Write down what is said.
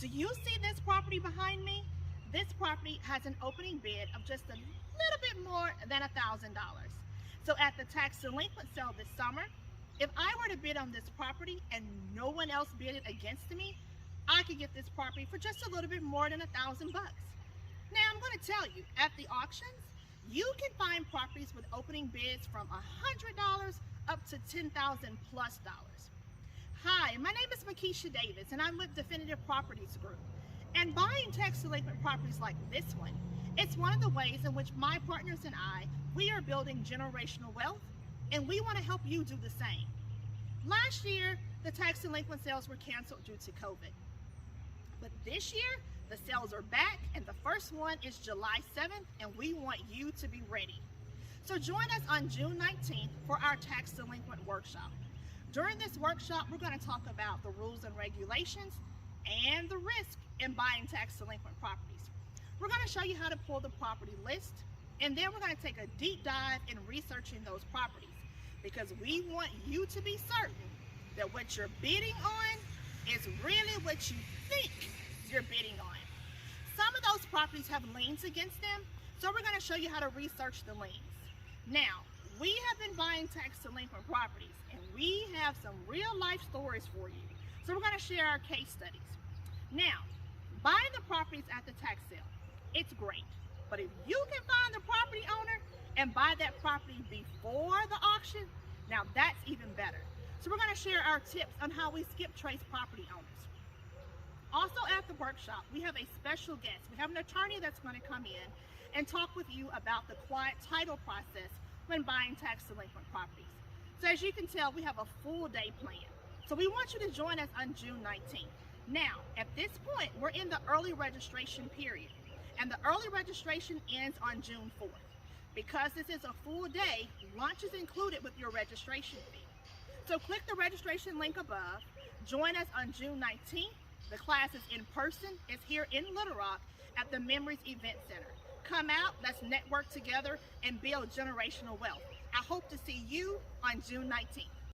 Do you see this property behind me? This property has an opening bid of just a little bit more than $1,000. So at the tax delinquent sale this summer, if I were to bid on this property and no one else bid it against me, I could get this property for just a little bit more than $1,000 bucks. Now I'm going to tell you, at the auctions, you can find properties with opening bids from $100 up to $10,000 plus. Hi, my name is Makisha Davis and I'm with Definitive Properties Group. And buying tax delinquent properties like this one, it's one of the ways in which my partners and I, we are building generational wealth, and we want to help you do the same. Last year, the tax delinquent sales were canceled due to COVID. But this year, the sales are back, and the first one is July 7th, and we want you to be ready. So join us on June 19th for our tax delinquent workshop. During this workshop, we're going to talk about the rules and regulations and the risk in buying tax delinquent properties. We're going to show you how to pull the property list, and then we're going to take a deep dive in researching those properties, because we want you to be certain that what you're bidding on is really what you think you're bidding on. Some of those properties have liens against them, so we're going to show you how to research the liens. Now, we have been buying tax delinquent properties, and we have some real life stories for you. So we're going to share our case studies. Now, buying the properties at the tax sale, it's great. But if you can find the property owner and buy that property before the auction, now that's even better. So we're going to share our tips on how we skip trace property owners. Also at the workshop, we have a special guest. We have an attorney that's going to come in and talk with you about the quiet title process when buying tax delinquent properties. So as you can tell, we have a full day plan. So we want you to join us on June 19th. Now, at this point, we're in the early registration period, and the early registration ends on June 4th. Because this is a full day, lunch is included with your registration fee. So click the registration link above. Join us on June 19th. The class is in person. It's here in Little Rock at the Memories Event Center. Come out, let's network together and build generational wealth. I hope to see you on June 19th.